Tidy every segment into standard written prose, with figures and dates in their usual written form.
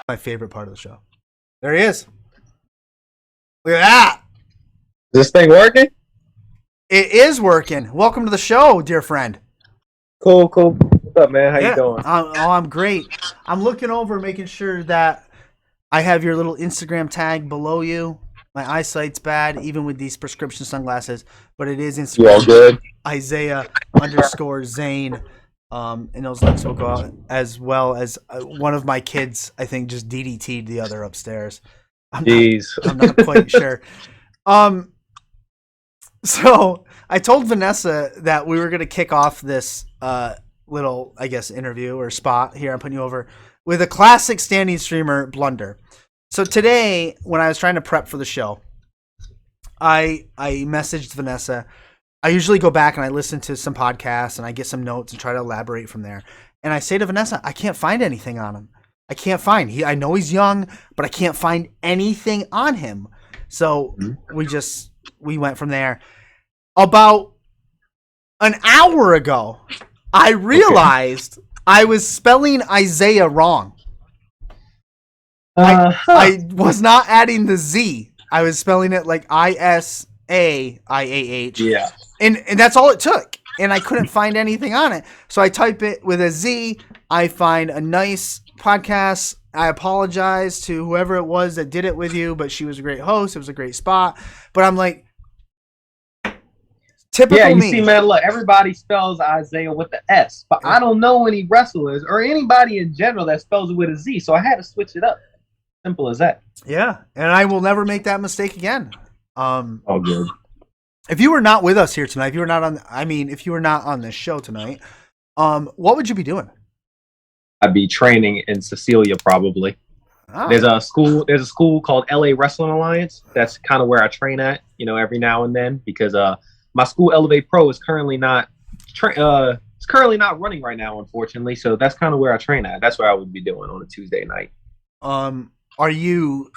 My favorite part of the show. There he is. Look at that. Is this thing working? It is working. Welcome to the show, dear friend. Cool. What's up, man? How you doing? I'm great. I'm looking over, making sure that I have your little Instagram tag below you. My eyesight's bad, even with these prescription sunglasses, but it is Instagram. You all good? Izaiah_Zane. And those links will go out, as well as one of my kids, I think, just DDT'd the other upstairs. I'm not quite sure. So I told Vanessa that we were going to kick off this little, I guess, interview or spot here. I'm putting you over with a classic standing streamer blunder. So today, when I was trying to prep for the show, I messaged Vanessa. I usually go back and I listen to some podcasts and I get some notes and try to elaborate from there. And I say to Vanessa, I can't find anything on him. I can't find. I know he's young, but I can't find anything on him. So we went from there. About an hour ago, I realized I was spelling Isaiah wrong. I was not adding the Z. I was spelling it like Isaiah. Yeah. And that's all it took. And I couldn't find anything on it. So I type it with a Z. I find a nice podcast. I apologize to whoever it was that did it with you, but she was a great host. It was a great spot. But I'm like, typical me. See, man, look, everybody spells Isaiah with the S, but I don't know any wrestlers or anybody in general that spells it with a Z, so I had to switch it up. Simple as that. Yeah, and I will never make that mistake again. All good. If you were not with us here tonight, if you were not on this show tonight, what would you be doing? I'd be training in Cecilia probably. Oh. There's a school called LA Wrestling Alliance. That's kind of where I train at, every now and then, because my school Elevate Pro is currently not running right now, unfortunately. So that's kind of where I train at. That's what I would be doing on a Tuesday night. Are you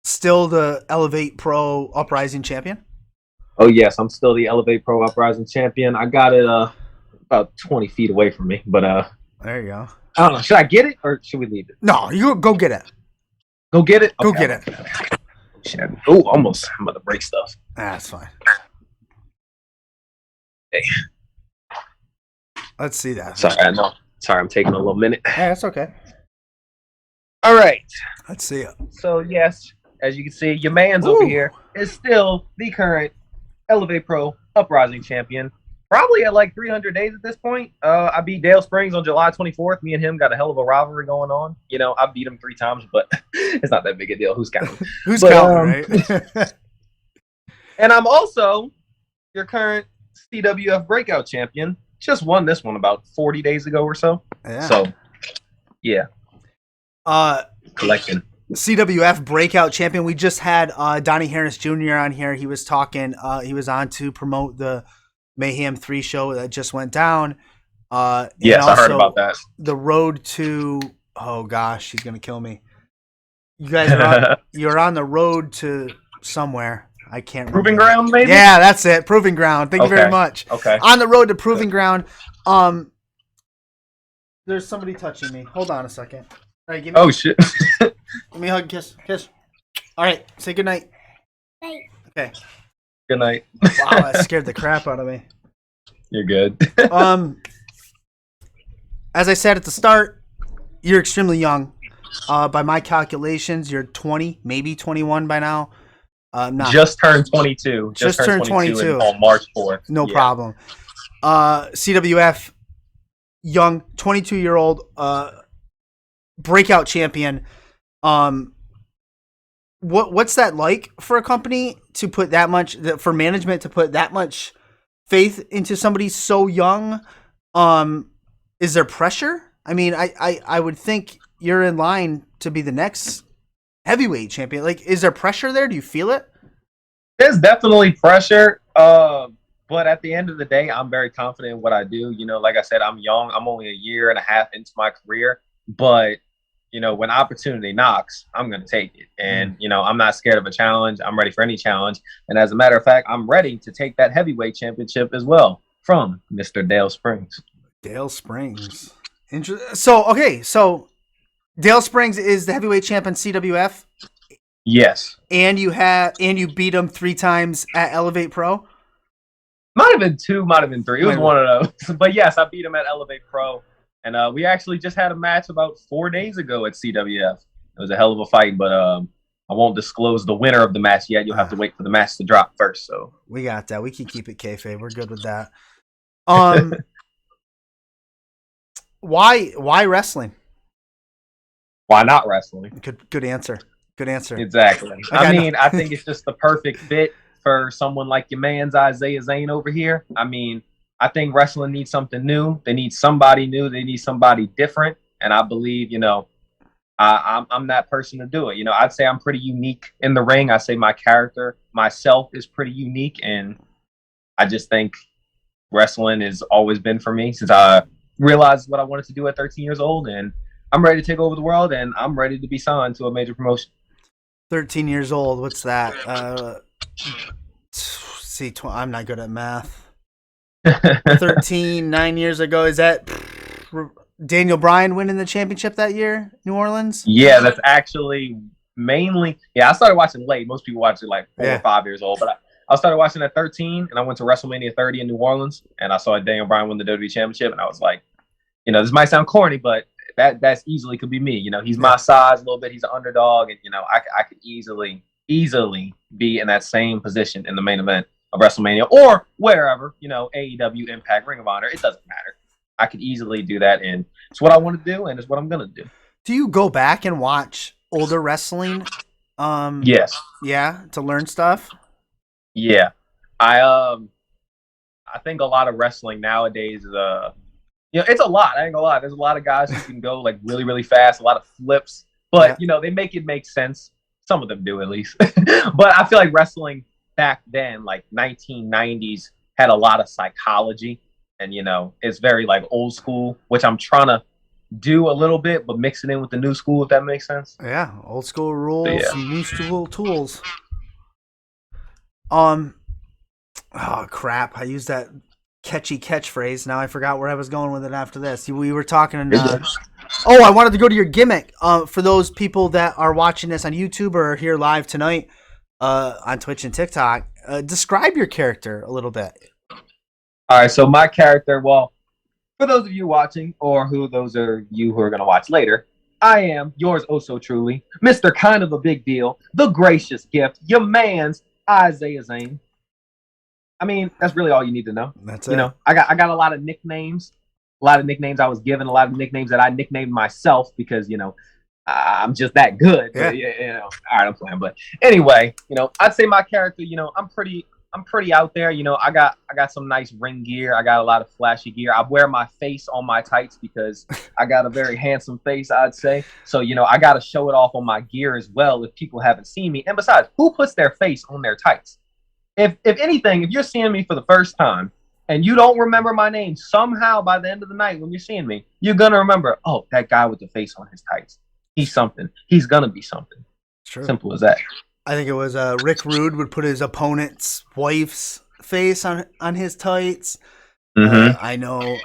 still the Elevate Pro Uprising champion? Oh yes, I'm still the Elevate Pro Uprising champion. I got it about 20 feet away from me, but there you go. I don't know. Should I get it or should we leave it? No, you go get it. Go get it. Go get it. Oh, almost. I'm about to break stuff. That's fine. Hey. Let's see that. Sorry, I know. Sorry, I'm taking a little minute. Yeah, that's okay. All right. Let's see it. So, yes, as you can see, your man's over here is still the current Elevate Pro Uprising champion. Probably at like 300 days at this point. I beat Dale Springs on July 24th. Me and him got a hell of a rivalry going on. I beat him 3 times, but it's not that big a deal. Who's counting? Counting, right? And I'm also your current CWF Breakout champion. Just won this one about 40 days ago or so. Yeah. So, yeah. Collection. CWF Breakout champion. We just had Donnie Harris Jr. on here. He was talking. He was on to promote the Mayhem 3 show that just went down. Yes, I heard about that. The road to, oh gosh, he's going to kill me. You guys you're on the road to somewhere. I can't remember. Proving Ground, maybe? Yeah, that's it. Proving Ground. Thank you very much. Okay. On the road to Proving Ground. There's somebody touching me. Hold on a second. All right, shit. Give me a hug, kiss. All right, say goodnight. Night. Okay. Good night. Wow, that scared the crap out of me. You're good. As I said at the start, you're extremely young. By my calculations, you're 20, maybe 21 by now. Just turned 22. Just turned 22 on March 4th. No problem. CWF, young, 22-year-old breakout champion. What's that like for a company to put that much, for management to put that much faith into somebody so young? Is there pressure? I mean, I would think you're in line to be the next heavyweight champion. Like, is there pressure there? Do you feel it? There's definitely pressure. But at the end of the day, I'm very confident in what I do. Like I said, I'm young. I'm only a year and a half into my career. But, when opportunity knocks, I'm going to take it. And, I'm not scared of a challenge. I'm ready for any challenge. And as a matter of fact, I'm ready to take that heavyweight championship as well from Mr. Dale Springs. Dale Springs. So Dale Springs is the heavyweight champ in CWF, Yes. and you beat him 3 times at Elevate Pro. Might have been 2, might have been 3. It was one of those. But yes, I beat him at Elevate Pro. And we actually just had a match about 4 days ago at CWF. It was a hell of a fight, but I won't disclose the winner of the match yet. You'll have to wait for the match to drop first. So we got that. We can keep it kayfabe. We're good with that. Why wrestling? Why not wrestling? Good answer. Good answer. Exactly. I think it's just the perfect fit for someone like your man's Izaiah Zane over here. I mean, I think wrestling needs something new. They need somebody new. They need somebody different. And I believe, I'm that person to do it. I'd say I'm pretty unique in the ring. I say my character, myself, is pretty unique. And I just think wrestling has always been for me since I realized what I wanted to do at 13 years old. And I'm ready to take over the world, and I'm ready to be signed to a major promotion. 13 years old. What's that? I'm not good at math. 13, 9 years ago. Is that Daniel Bryan winning the championship that year, New Orleans? Yeah, that's actually mainly. Yeah, I started watching late. Most people watch it like 4 or 5 years old, but I started watching at 13, and I went to WrestleMania 30 in New Orleans, and I saw Daniel Bryan win the WWE Championship, and I was like, this might sound corny, but that's easily could be me. He's my size a little bit. He's an underdog, and I could easily be in that same position in the main event of WrestleMania or wherever. AEW, Impact, Ring of Honor. It doesn't matter. I could easily do that, and it's what I want to do, and it's what I'm gonna do. Do you go back and watch older wrestling? Yes. Yeah, to learn stuff. Yeah, I think a lot of wrestling nowadays is it's a lot. I ain't gonna lie. There's a lot of guys who can go like really, really fast, a lot of flips, but they make it make sense. Some of them do at least. But I feel like wrestling back then, like 1990s, had a lot of psychology, and it's very like old school, which I'm trying to do a little bit, but mix it in with the new school, if that makes sense. Yeah, old school rules, new school tools. Oh crap! I used that catchy catchphrase. Now I forgot where I was going with it after this. We were talking. I wanted to go to your gimmick. For those people that are watching this on YouTube or here live tonight on Twitch and TikTok, describe your character a little bit. All right, so my character. Well, for those of you watching, or those are you who are going to watch later, I am yours oh so truly, Mr. Kind of a Big Deal, the gracious gift, your man's Izaiah Zane. I mean, that's really all you need to know. That's it. I got a lot of nicknames. A lot of nicknames I was given. A lot of nicknames that I nicknamed myself because I'm just that good. Yeah. All right, I'm playing, but anyway, I'd say my character. I'm pretty out there. I got some nice ring gear. I got a lot of flashy gear. I wear my face on my tights because I got a very handsome face, I'd say. So I got to show it off on my gear as well if people haven't seen me. And besides, who puts their face on their tights? If anything, if you're seeing me for the first time and you don't remember my name, somehow by the end of the night when you're seeing me, you're going to remember, oh, that guy with the face on his tights. He's something. He's going to be something. True. Simple as that. I think it was Rick Rude would put his opponent's wife's face on his tights. Mm-hmm. I know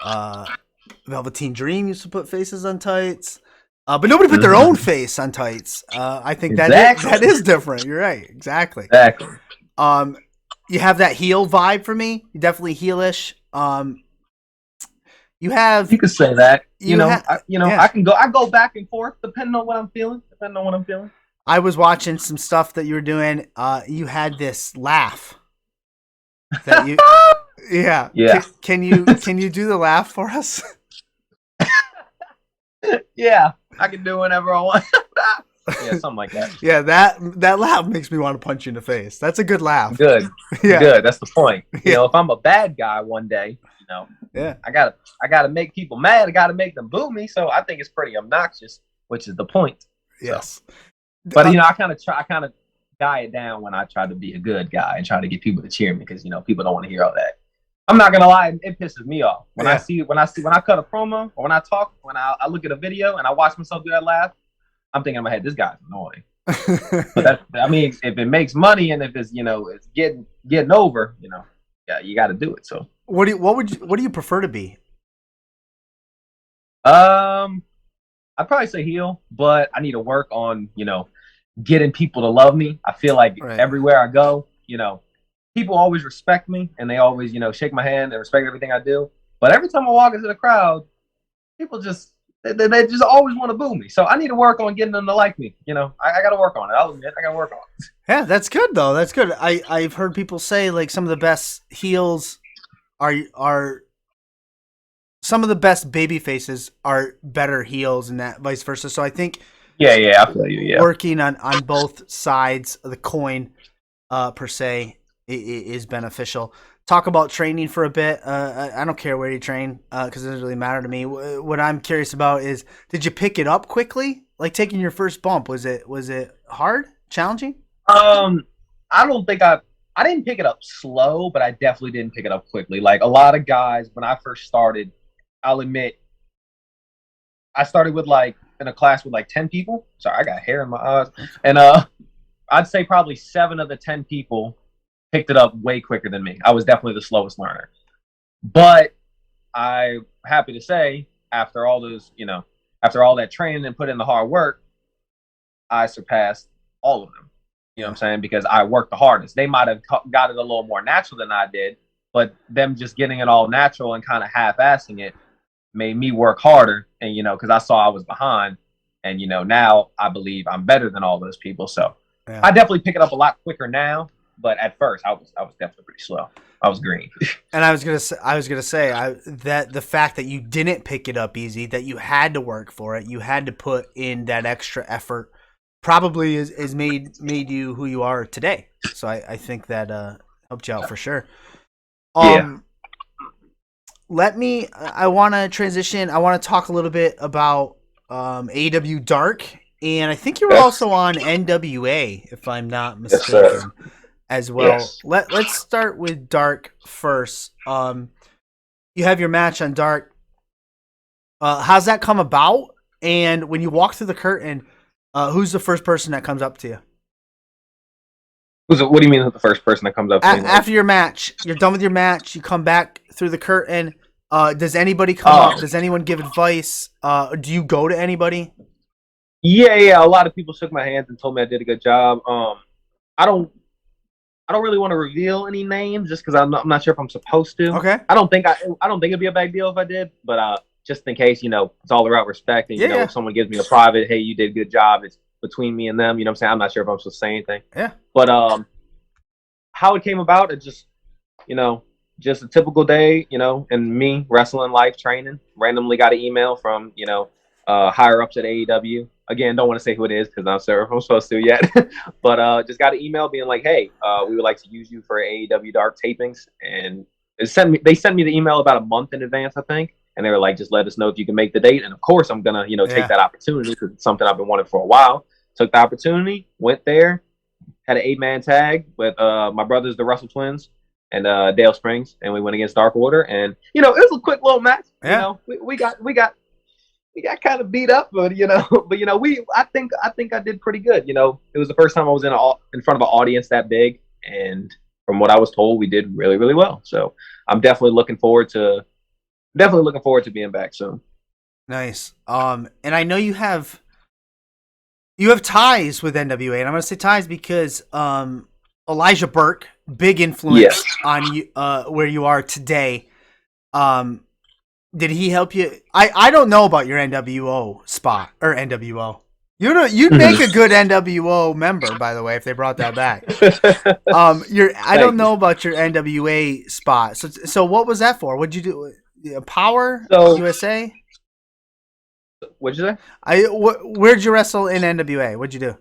Velveteen Dream used to put faces on tights. But nobody put their own face on tights. I think that is different. You're right. Exactly. Exactly. You have that heel vibe for me. You're definitely heelish. You could say that. I go back and forth depending on what I'm feeling. I was watching some stuff that you were doing. You had this laugh. That you, yeah. Can you do the laugh for us? Yeah, I can do whatever I want. Yeah, something like that. Yeah, that laugh makes me want to punch you in the face. That's a good laugh. Good. Yeah. Good. That's the point. If I'm a bad guy one day, I gotta make people mad. I gotta make them boo me. So I think it's pretty obnoxious, which is the point. Yes. So. But I kind of die it down when I try to be a good guy and try to get people to cheer me because people don't want to hear all that. I'm not gonna lie, it pisses me off when I cut a promo or when I talk, when I look at a video and I watch myself do that laugh. I'm thinking in my head, this guy's annoying. But if it makes money and if it's it's getting over, yeah, you got to do it. So what do you prefer to be? I'd probably say heel, but I need to work on, getting people to love me. I feel like Right. everywhere I go, people always respect me and they always, shake my hand and respect everything I do. But every time I walk into the crowd, people just they just always want to boo me. So I need to work on getting them to like me. I got to work on it. I'll admit, I got to work on it. Yeah, that's good though. That's good. I've heard people say like some of the best heels are some of the best baby faces are better heels and that vice versa. So I think Yeah, I feel you. Yeah, working on both sides of the coin per se is beneficial. Talk about training for a bit. I don't care where you train because it doesn't really matter to me. What I'm curious about is, did you pick it up quickly? Like taking your first bump, was it hard, challenging? I don't think I didn't pick it up slow, but I definitely didn't pick it up quickly. Like a lot of guys, when I first started, I'll admit, I started with in a class with 10 people. Sorry, I got hair in my eyes, and I'd say probably 7 of the 10 people picked it up way quicker than me. I was definitely the slowest learner. But I'm happy to say, after all after all that training and put in the hard work, I surpassed all of them. You know what I'm saying? Because I worked the hardest. They might have got it a little more natural than I did, but them just getting it all natural and kind of half-assing it made me work harder. And, because I saw I was behind. And, now I believe I'm better than all those people. So Yeah. I definitely pick it up a lot quicker now. But at first, I was definitely pretty slow. I was green. And I was gonna say that the fact that you didn't pick it up easy, that you had to work for it, you had to put in that extra effort, probably is made you who you are today. So I think that helped you out for sure. Yeah. I want to transition. I want to talk a little bit about AEW Dark, and I think you were also on NWA, if I'm not mistaken. Yes, as well. Yes. Let's start with Dark first. You have your match on Dark. How's that come about? And when you walk through the curtain, who's the first person that comes up to you? What do you mean the first person that comes up to me? After your match, you're done with your match. You come back through the curtain. Does anybody come up? Does anyone give advice? Do you go to anybody? Yeah. A lot of people shook my hands and told me I did a good job. I don't really want to reveal any names just because I'm not sure if I'm supposed to. Okay. I don't think it'd be a big deal if I did, but just in case, it's all about respect. And if someone gives me a private, hey, you did a good job, it's between me and them. You know what I'm saying? I'm not sure if I'm supposed to say anything. Yeah. But how it came about, it just just a typical day, and me wrestling life training. Randomly got an email from higher ups at AEW. Again, don't want to say who it is because I'm not sure if I'm supposed to yet. But just got an email being like, hey, we would like to use you for AEW Dark tapings. And they sent me the email about a month in advance, I think. And they were like, just let us know if you can make the date. And of course, I'm going to, take that opportunity because it's something I've been wanting for a while. Took the opportunity, went there, had an 8-man tag with my brothers, the Russell Twins, and Dale Springs. And we went against Dark Order. And, it was a quick little match. Yeah. We got kind of beat up, but I think I did pretty good. It was the first time I was in front of an audience that big, and from what I was told, we did really, really well. So I'm definitely looking forward to being back soon. Nice. And I know you have ties with NWA, and I'm gonna say ties because Elijah Burke, big influence on you where you are today. Did he help you? I don't know about your NWO spot or NWO. You'd make a good NWO member, by the way, if they brought that back. I don't know about your NWA spot. So what was that for? What'd you do? Power USA? What'd you say? Where'd you wrestle in NWA? What'd you do?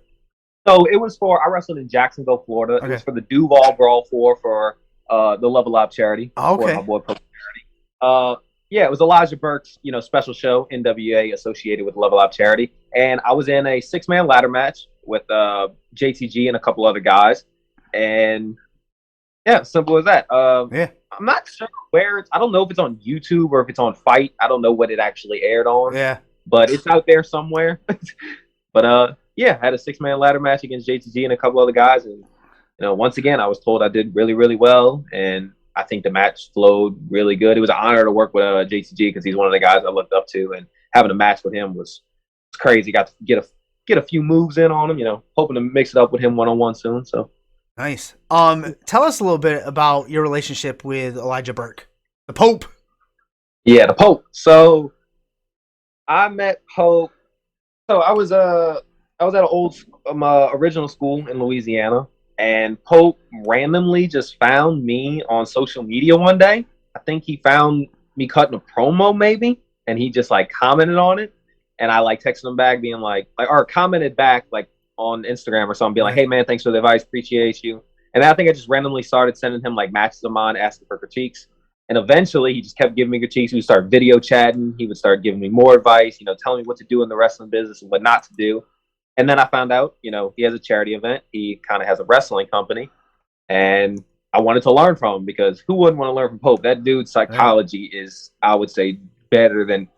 So it was I wrestled in Jacksonville, Florida. Okay. It was for the Duval Brawl for the Level Up charity. Okay. For my boy charity. Yeah, it was Elijah Burke's, special show, NWA, associated with Level Up Charity. And I was in a 6-man ladder match with JTG and a couple other guys. And, yeah, simple as that. I'm not sure I don't know if it's on YouTube or if it's on Fight. I don't know what it actually aired on. Yeah. But it's out there somewhere. But, yeah, I had a 6-man ladder match against JTG and a couple other guys. And, once again, I was told I did really, really well. And I think the match flowed really good. It was an honor to work with JTG because he's one of the guys I looked up to, and having a match with him was it's crazy. Got to get a few moves in on him. Hoping to mix it up with him 1-on-1 soon. So Nice. Tell us a little bit about your relationship with Elijah Burke, the Pope. yeah, the Pope. So I met Pope. So I was at an old my original school in Louisiana, and Pope randomly just found me on social media one day. I think he found me cutting a promo maybe, and he just like commented on it, and I like texted him back being like or commented back like on Instagram or something, being like, "Hey man, thanks for the advice, appreciate you." And I think I just randomly started sending him like matches of mine, asking for critiques. And eventually, he just kept giving me critiques. We would start video chatting. He would start giving me more advice, telling me what to do in the wrestling business and what not to do. And then I found out, he has a charity event. He kind of has a wrestling company. And I wanted to learn from him because who wouldn't want to learn from Pope? That dude's psychology is, I would say, better than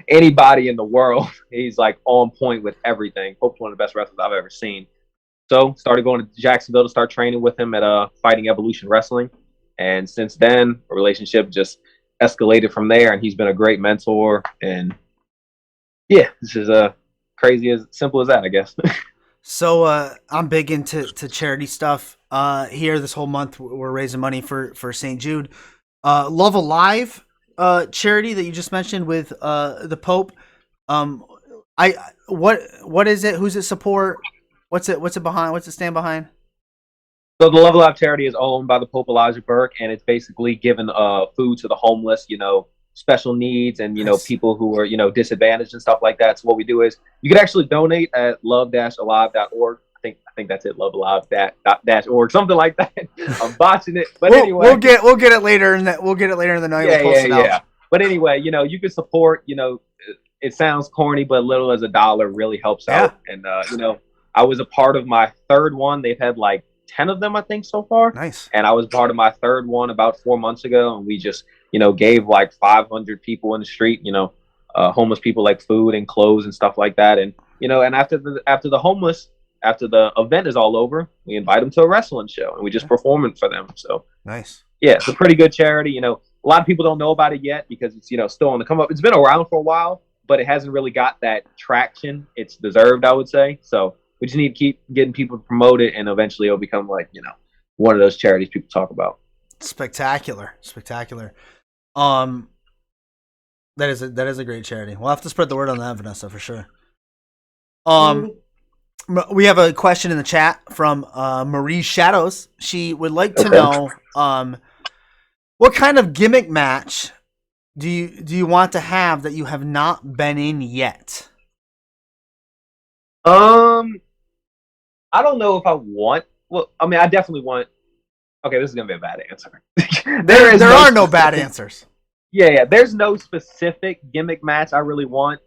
anybody in the world. He's like on point with everything. Pope's one of the best wrestlers I've ever seen. So started going to Jacksonville to start training with him at Fighting Evolution Wrestling. And since then, a relationship just escalated from there. And he's been a great mentor. And yeah, this is crazy as simple as that, I guess. So I'm big into charity stuff. Here this whole month we're raising money for St. Jude. Love Alive charity that you just mentioned with the Pope. What is it? Who's it support? What's it behind? What's it stand behind? So the Level Up charity is owned by the Pope Elijah Burke, and it's basically giving food to the homeless, special needs, and Nice. people who are disadvantaged and stuff like that. So what we do is you can actually donate at love-alive.org. I think that's it, lovealive.org, something like that. I'm botching it, but anyway, we'll get it later in that. We'll get it later in the night. Yeah, we'll post it out. But anyway, you can support. It sounds corny, but little as $1 really helps out. And I was a part of my third one. They've had like 10 of them, I think, so far. Nice. And I was part of my third one about 4 months ago, and we just gave like 500 people in the street, homeless people, like food and clothes and stuff like that. And and after the event is all over, we invite them to a wrestling show, and we just perform it for them. So nice. Yeah, it's a pretty good charity. A lot of people don't know about it yet because it's still on the come up. It's been around for a while, but it hasn't really got that traction it's deserved, I would say. So we just need to keep getting people to promote it, and eventually it'll become like one of those charities people talk about. Spectacular. That is a great charity. We'll have to spread the word on that, Vanessa, for sure. We have a question in the chat from Marie Shadows. She would like to know what kind of gimmick match do you want to have that you have not been in yet? I don't know if I want. Well, I mean, I definitely want. Okay, this is gonna be a bad answer. there are no bad answers. Yeah. There's no specific gimmick match I really want.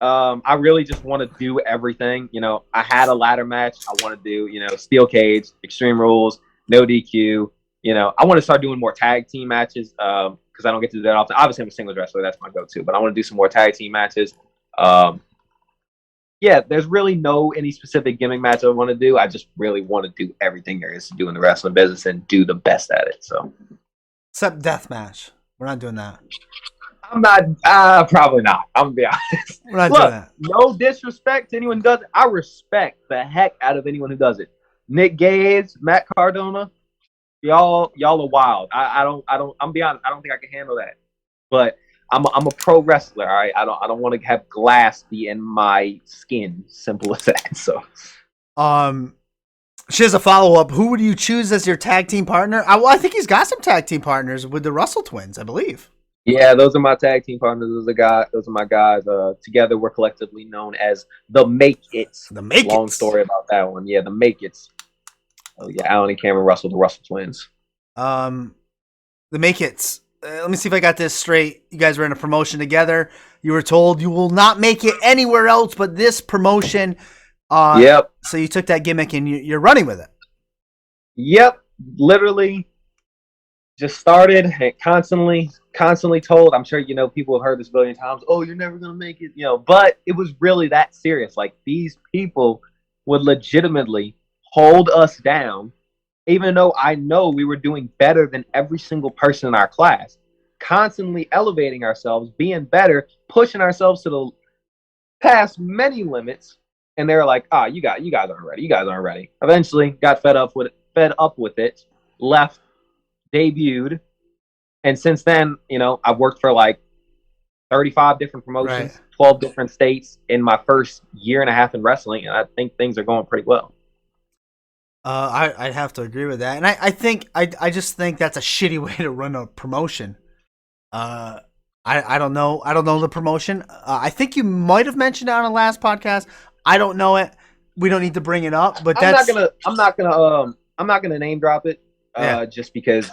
I really just want to do everything. I had a ladder match. I want to do, steel cage, Extreme Rules, no DQ. I want to start doing more tag team matches because I don't get to do that often. Obviously, I'm a singles wrestler. That's my go-to. But I want to do some more tag team matches. Yeah, there's really any specific gimmick match I want to do. I just really want to do everything there is to do in the wrestling business and do the best at it. So, except death match, we're not doing that. I'm not. Probably not. I'm gonna be honest. We're not doing that. No disrespect to anyone who does it. I respect the heck out of anyone who does it. Nick Gage, Matt Cardona, y'all are wild. I don't. I'm be honest. I don't think I can handle that. But I'm a pro wrestler. All right. I don't want to have glass be in my skin. Simple as that. So, she has a follow up. Who would you choose as your tag team partner? I think he's got some tag team partners with the Russell twins, I believe. Yeah, those are my tag team partners. Those are my guys. Together, we're collectively known as the Make It's. The Make It's. Long story about that one. Yeah, the Make It's. Oh yeah, Alan and Cameron Russell, the Russell twins. The Make It's. Let me see if I got this straight. You guys were in a promotion together. You were told you will not make it anywhere else but this promotion. Yep. So you took that gimmick and you're running with it. Yep. Literally just started and constantly told. I'm sure, people have heard this a billion times. Oh, you're never going to make it, but it was really that serious. Like these people would legitimately hold us down, even though I know we were doing better than every single person in our class, constantly elevating ourselves, being better, pushing ourselves to past many limits, and they were like, "Ah, you guys aren't ready. You guys aren't ready." Eventually, got fed up with it, left, debuted, and since then, I've worked for like 35 different Right. promotions, 12 different states in my first year and a half in wrestling, and I think things are going pretty well. I'd have to agree with that, and I just think that's a shitty way to run a promotion. I don't know. I don't know the promotion. I think you might have mentioned it on a last podcast. I don't know it. We don't need to bring it up, but I'm not gonna name drop it. Just because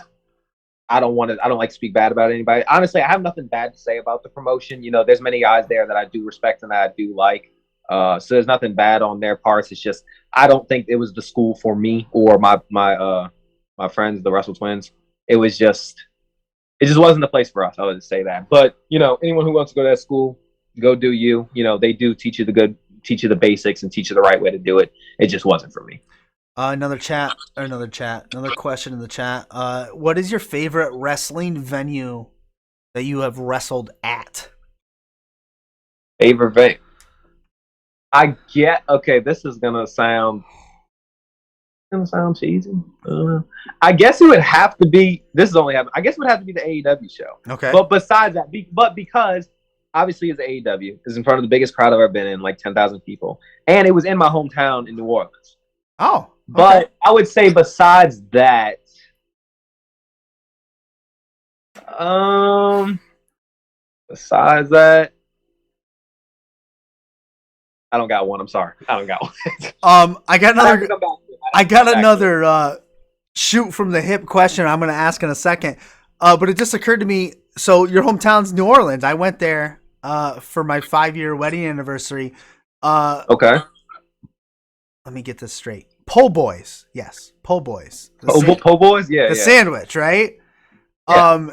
I don't like to speak bad about anybody. Honestly, I have nothing bad to say about the promotion. There's many guys there that I do respect and that I do like. So there's nothing bad on their parts. It's just I don't think it was the school for me or my friends, the Russell twins. It just wasn't the place for us. I would just say that. But anyone who wants to go to that school, go do you. They do teach you the basics and teach you the right way to do it. It just wasn't for me. Another question in the chat. What is your favorite wrestling venue that you have wrestled at? Favorite venue? Okay, this is gonna sound cheesy. I guess it would have to be. This is only happening. I guess it would have to be the AEW show. Okay. But besides that, because obviously it's AEW, it's in front of the biggest crowd I've ever been in, like 10,000 people, and it was in my hometown in New Orleans. Oh. Okay. But I would say besides that, besides that, I don't got one. I'm sorry, I don't got one. I got another shoot from the hip question I'm going to ask in a second. But it just occurred to me. So your hometown's New Orleans. I went there for my 5-year wedding anniversary. Okay. Let me get this straight. Po' Boys, yes, Po' Boys. Po' Boys, yeah. The sandwich, right? Yeah.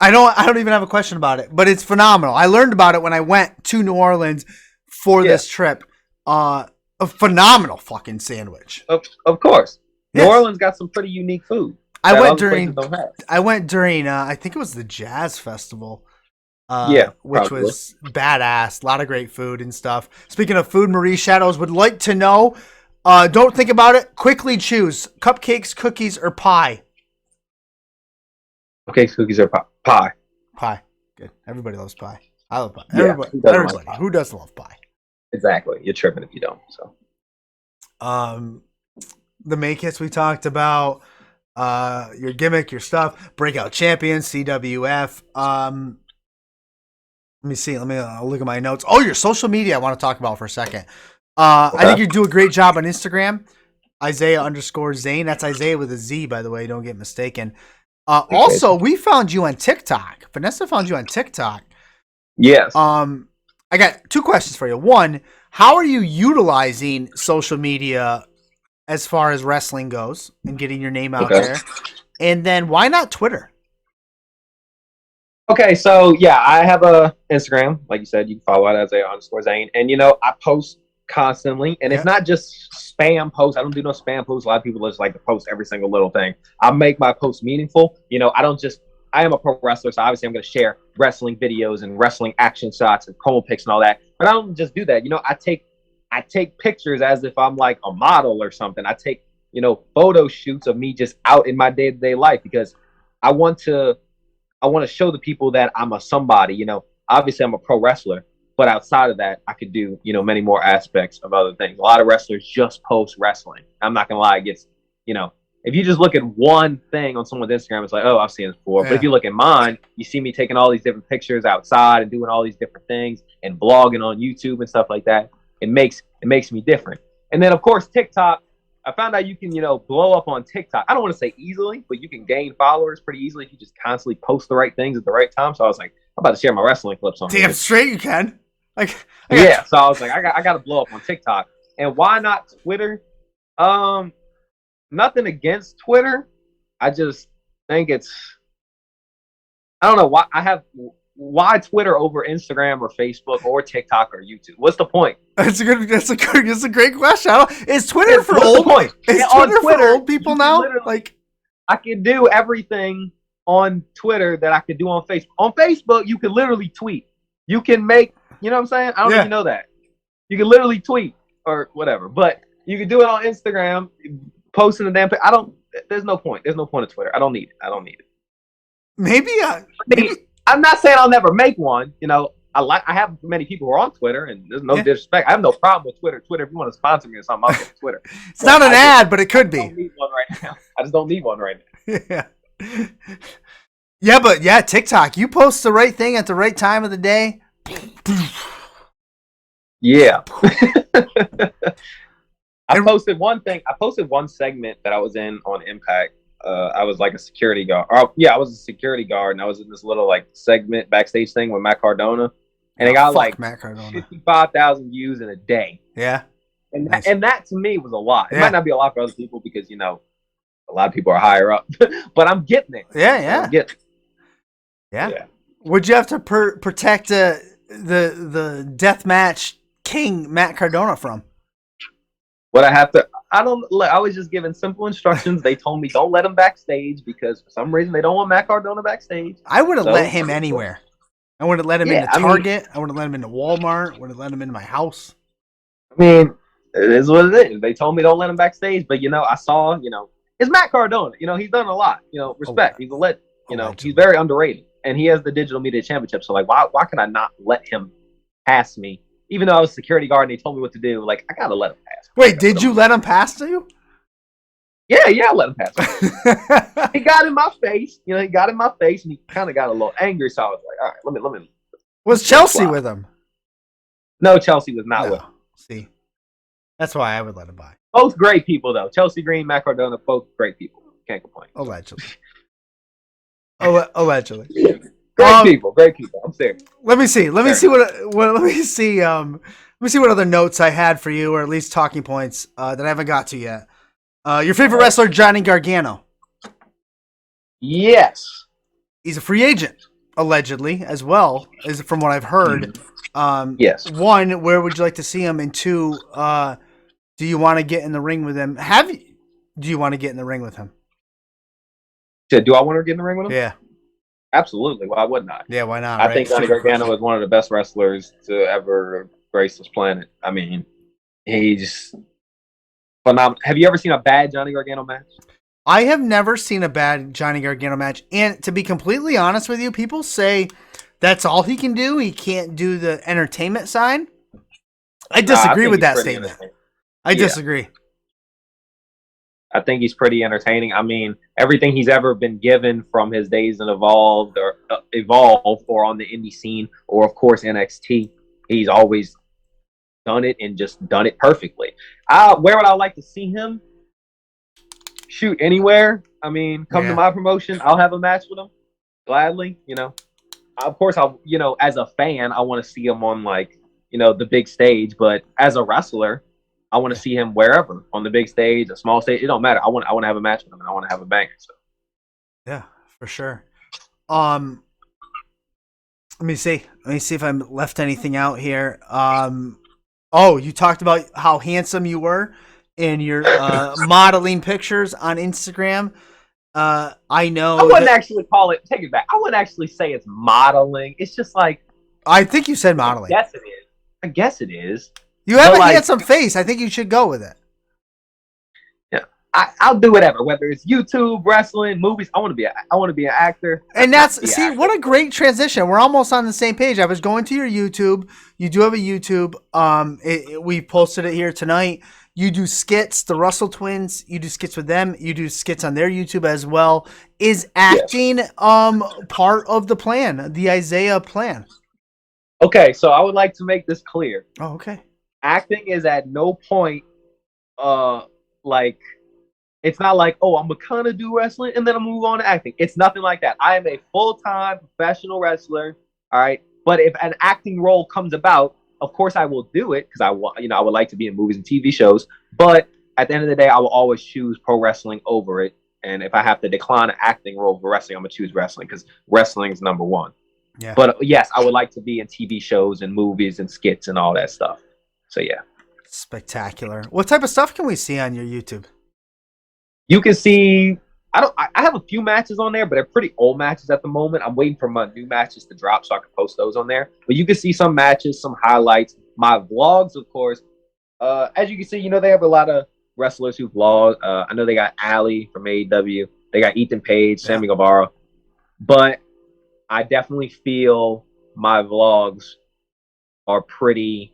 I don't even have a question about it, but it's phenomenal. I learned about it when I went to New Orleans for this trip. A phenomenal fucking sandwich. Of course. Yes. New Orleans got some pretty unique food. I went during I think it was the Jazz Festival. Which was badass. A lot of great food and stuff. Speaking of food, Marie Shadows would like to know, don't think about it. Quickly choose cupcakes, cookies, or pie. Cupcakes, cookies, or pie. Pie. Good. Everybody loves pie. I love pie. Yeah, everybody. Who doesn't love pie? Exactly. You're tripping if you don't. So, the make hits we talked about, your gimmick, your stuff, breakout champion, CWF. Let me see. Let me look at my notes. Oh, your social media I want to talk about for a second. Okay. I think you do a great job on Instagram. Izaiah_Zane. That's Isaiah with a Z, by the way. Don't get mistaken. Also, we found you on TikTok. Vanessa found you on TikTok. Yes. I got 2 questions for you. One, how are you utilizing social media as far as wrestling goes and getting your name out there? And then why not Twitter? Okay, so yeah, I have a Instagram. Like you said, you can follow it as Izaiah_Zane. And I post constantly, and it's not just spam posts. I don't do no spam posts. A lot of people just like to post every single little thing. I make my posts meaningful. I am a pro wrestler, so obviously I'm going to share wrestling videos and wrestling action shots and promo pics and all that. But I don't just do that. I take pictures as if I'm like a model or something. I take, photo shoots of me just out in my day-to-day life because I want to show the people that I'm a somebody. Obviously I'm a pro wrestler, but outside of that, I could do, many more aspects of other things. A lot of wrestlers just post wrestling. I'm not going to lie. It gets, if you just look at one thing on someone's Instagram, it's like, oh, I've seen this before. Yeah. But if you look at mine, you see me taking all these different pictures outside and doing all these different things and blogging on YouTube and stuff like that. It makes me different. And then, of course, TikTok. I found out you can, blow up on TikTok. I don't want to say easily, but you can gain followers pretty easily if you just constantly post the right things at the right time. So I was like, I'm about to share my wrestling clips on Damn straight you can. So I was like, I got to blow up on TikTok. And why not Twitter? Nothing against Twitter. I just think I don't know why Twitter over Instagram or Facebook or TikTok or YouTube? What's the point? That's a great question. Is Twitter for old? Is Twitter for old people now? Like, I can do everything on Twitter that I could do on Facebook. On Facebook, you can literally tweet. You can make You know what I'm saying? I don't Yeah. even know that. You can literally tweet or whatever, but you can do it on Instagram, posting the damn thing. There's no point. There's no point of Twitter. I don't need it. Maybe. I'm not saying I'll never make one. You know, I have many people who are on Twitter, and there's no disrespect. I have no problem with Twitter. Twitter, if you want to sponsor me or something, I'll get Twitter. It's not an ad, but it could be. I don't need one right now. I just don't need one right now. Yeah. Yeah, but yeah, TikTok. You post the right thing at the right time of the day. Yeah. I posted one thing. I posted one segment that I was in on Impact. I was like a security guard. I was a security guard, and I was in this little like segment backstage thing with Matt Cardona, and it got like 55,000 views in a day. Yeah, and that to me was a lot. It might not be a lot for other people because a lot of people are higher up, but I'm getting it. Yeah. Would you have to protect the deathmatch king Matt Cardona from? What I have to, I was just given simple instructions. They told me don't let him backstage because for some reason they don't want Matt Cardona backstage. I would have let him anywhere. I would have let him into Target. I would have let him into Walmart. I would have let him into my house. I mean, it is what it is. They told me don't let him backstage, but I saw, it's Matt Cardona. He's done a lot. Respect. He's a legend. He's very underrated, and he has the digital media championship. So why can I not let him pass me? Even though I was a security guard and they told me what to do, I gotta let him pass. Wait, did you let him pass to you? Yeah, I let him pass. He got in my face. He got in my face and he kind of got a little angry. So I was like, all right, let me. Was Chelsea with him? No, Chelsea was not with him. See, that's why I would let him by. Both great people, though. Chelsea Green, Matt Cardona, both great people. Can't complain. Allegedly. Allegedly. Great people. I'm serious. Let me see what other notes I had for you, or at least talking points that I haven't got to yet. Your favorite wrestler, Johnny Gargano. Yes. He's a free agent, allegedly, as well, as from what I've heard. Yes. One, where would you like to see him? And two, do you want to get in the ring with him? Do you want to get in the ring with him? Do I want to get in the ring with him? Yeah. Absolutely. Why wouldn't I? Yeah, why not? I think Johnny Gargano is one of the best wrestlers to ever grace this planet. I mean, he's phenomenal. Have you ever seen a bad Johnny Gargano match? I have never seen a bad Johnny Gargano match. And to be completely honest with you, people say that's all he can do. He can't do the entertainment side. I disagree with that statement. I disagree. I think he's pretty entertaining. I mean, everything he's ever been given from his days in Evolve or on the indie scene, or of course NXT, he's always done it and just done it perfectly. Where would I like to see him? Shoot, anywhere. I mean, come to my promotion. I'll have a match with him gladly. Of course, as a fan, I want to see him on the big stage. But as a wrestler, I want to see him wherever, on the big stage, a small stage. It don't matter. I want to have a match with him, and I want to have a banger. So, yeah, for sure. Let me see if I left anything out here. You talked about how handsome you were in your modeling pictures on Instagram. I know. I wouldn't actually call it. Take it back. I wouldn't actually say it's modeling. It's just I think you said modeling. I guess it is. You have a handsome face. I think you should go with it. Yeah, I'll do whatever. Whether it's YouTube, wrestling, movies. I want to be an actor. And what a great transition. We're almost on the same page. I was going to your YouTube. You do have a YouTube. We posted it here tonight. You do skits, the Russell twins. You do skits with them. You do skits on their YouTube as well. Is acting part of the plan, the Izaiah plan? Okay, so I would like to make this clear. Oh, okay. Acting is at no point it's not like, I'm gonna kind of do wrestling and then I'll move on to acting. It's nothing like that. I am a full-time professional wrestler. All right. But if an acting role comes about, of course I will do it because I would like to be in movies and TV shows. But at the end of the day, I will always choose pro wrestling over it. And if I have to decline an acting role for wrestling, I'm gonna choose wrestling because wrestling is number one. Yeah. But yes, I would like to be in TV shows and movies and skits and all that stuff. So yeah. Spectacular. What type of stuff can we see on your YouTube? You can see I have a few matches on there, but they're pretty old matches at the moment. I'm waiting for my new matches to drop so I can post those on there. But you can see some matches, some highlights. My vlogs, of course. As you can see, they have a lot of wrestlers who vlog. I know they got Ali from AEW. They got Ethan Page, Sammy Guevara. But I definitely feel my vlogs are pretty.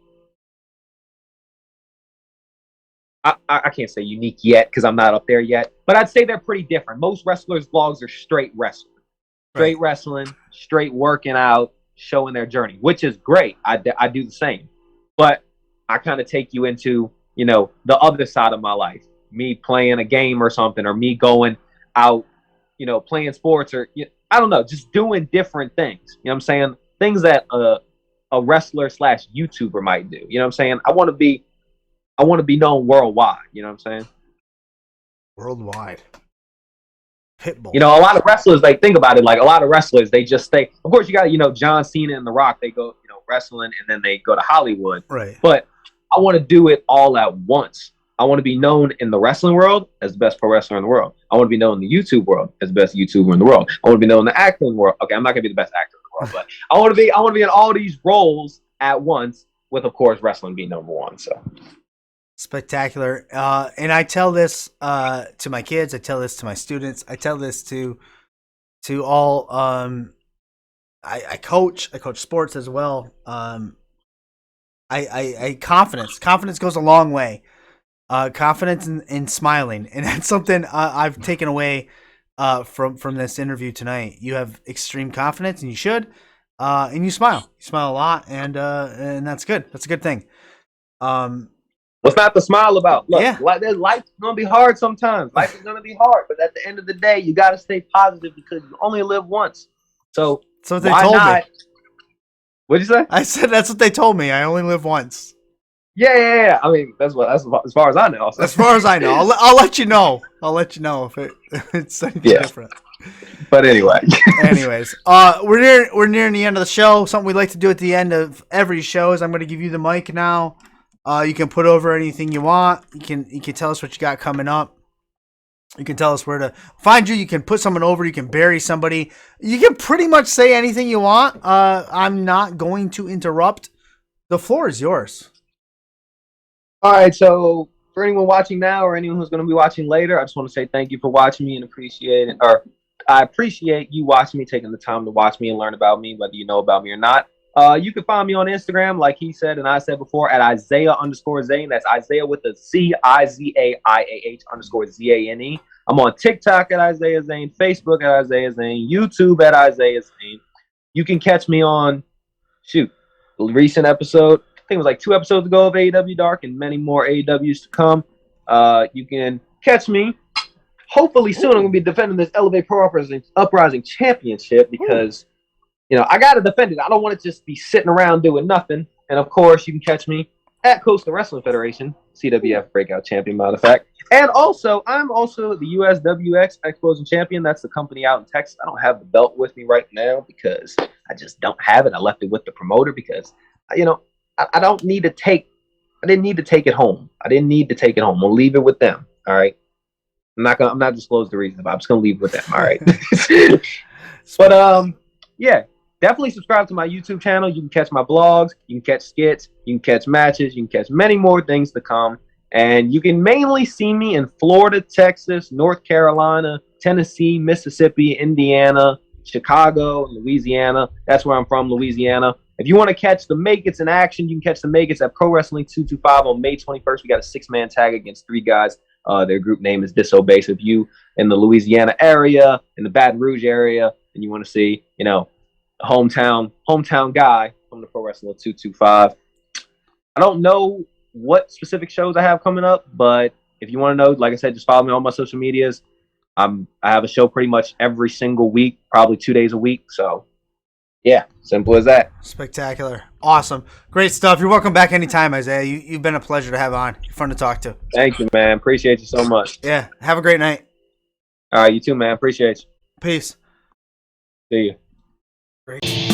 I can't say unique yet because I'm not up there yet, but I'd say they're pretty different. Most wrestlers' vlogs are straight wrestling, straight working out, showing their journey, which is great. I do the same, but I kind of take you into the other side of my life, me playing a game or something, or me going out, playing sports, or I don't know, just doing different things. You know what I'm saying? Things that a wrestler / YouTuber might do. You know what I'm saying? I want to be known worldwide. You know what I'm saying? Worldwide. Pitbull. A lot of wrestlers, they think about it like a lot of wrestlers, they just stay. Of course, you got, John Cena and The Rock, they go, wrestling and then they go to Hollywood. Right. But I want to do it all at once. I want to be known in the wrestling world as the best pro wrestler in the world. I want to be known in the YouTube world as the best YouTuber in the world. I want to be known in the acting world. Okay, I'm not going to be the best actor in the world, but I want to be in all these roles at once, with, of course, wrestling being number one. So. Spectacular. And I tell this to my kids. I tell this to my students. I tell this to all. I coach sports as well. I confidence goes a long way. Confidence in smiling, and that's something I've taken away from this interview tonight. You have extreme confidence, and you should, and you smile. You smile a lot, and that's good. That's a good thing. What's not to smile about? Look, yeah. Life's gonna be hard sometimes. Life is gonna be hard, but at the end of the day, you gotta stay positive because you only live once. So what they told me. What'd you say? I said that's what they told me. I only live once. Yeah. I mean, that's as far as I know. So. As far as I know, I'll let you know. I'll let you know if it's anything different. But anyway. Anyways, we're nearing the end of the show. Something we like to do at the end of every show is I'm going to give you the mic now. You can put over anything you want. You can tell us what you got coming up. You can tell us where to find you. You can put someone over. You can bury somebody. You can pretty much say anything you want. I'm not going to interrupt. The floor is yours. All right. So for anyone watching now or anyone who's going to be watching later, I just want to say thank you for watching me and appreciate it. Or I appreciate you watching me, taking the time to watch me and learn about me, whether you know about me or not. You can find me on Instagram, like he said and I said before, at Izaiah_Zane. That's Isaiah with a CIZAIAH_ZANE. I'm on TikTok at Izaiah Zane, Facebook at Izaiah Zane, YouTube at Izaiah Zane. You can catch me on, the recent episode, I think it was like 2 episodes ago of AEW Dark and many more AEWs to come. You can catch me. Hopefully soon I'm going to be defending this Elevate Pro Uprising Championship because... I got to defend it. I don't want to just be sitting around doing nothing. And, of course, you can catch me at Coastal Wrestling Federation, CWF Breakout Champion, matter of fact. And also, I'm also the USWX Explosion Champion. That's the company out in Texas. I don't have the belt with me right now because I just don't have it. I left it with the promoter because, I don't need to take – I didn't need to take it home. We'll leave it with them, all right? I'm not disclosing the reason, but I'm just going to leave it with them, all right? But, yeah. Definitely subscribe to my YouTube channel. You can catch my blogs. You can catch skits. You can catch matches. You can catch many more things to come. And you can mainly see me in Florida, Texas, North Carolina, Tennessee, Mississippi, Indiana, Chicago, Louisiana. That's where I'm from, Louisiana. If you want to catch the Maggots in action, you can catch the Maggots at Pro Wrestling 225 on May 21st. We got a 6-man tag against 3 guys. Their group name is Disobey. So if you in the Louisiana area, in the Baton Rouge area, and you want to see, a hometown guy from the Pro Wrestling 225. I don't know what specific shows I have coming up, but if you want to know, like I said, just follow me on my social medias. I have a show pretty much every single week, probably 2 days a week. So, yeah, simple as that. Spectacular. Awesome. Great stuff. You're welcome back anytime, Isaiah. You've been a pleasure to have on. You're fun to talk to. Thank you, man. Appreciate you so much. Yeah. Have a great night. All right, you too, man. Appreciate you. Peace. See you. Great.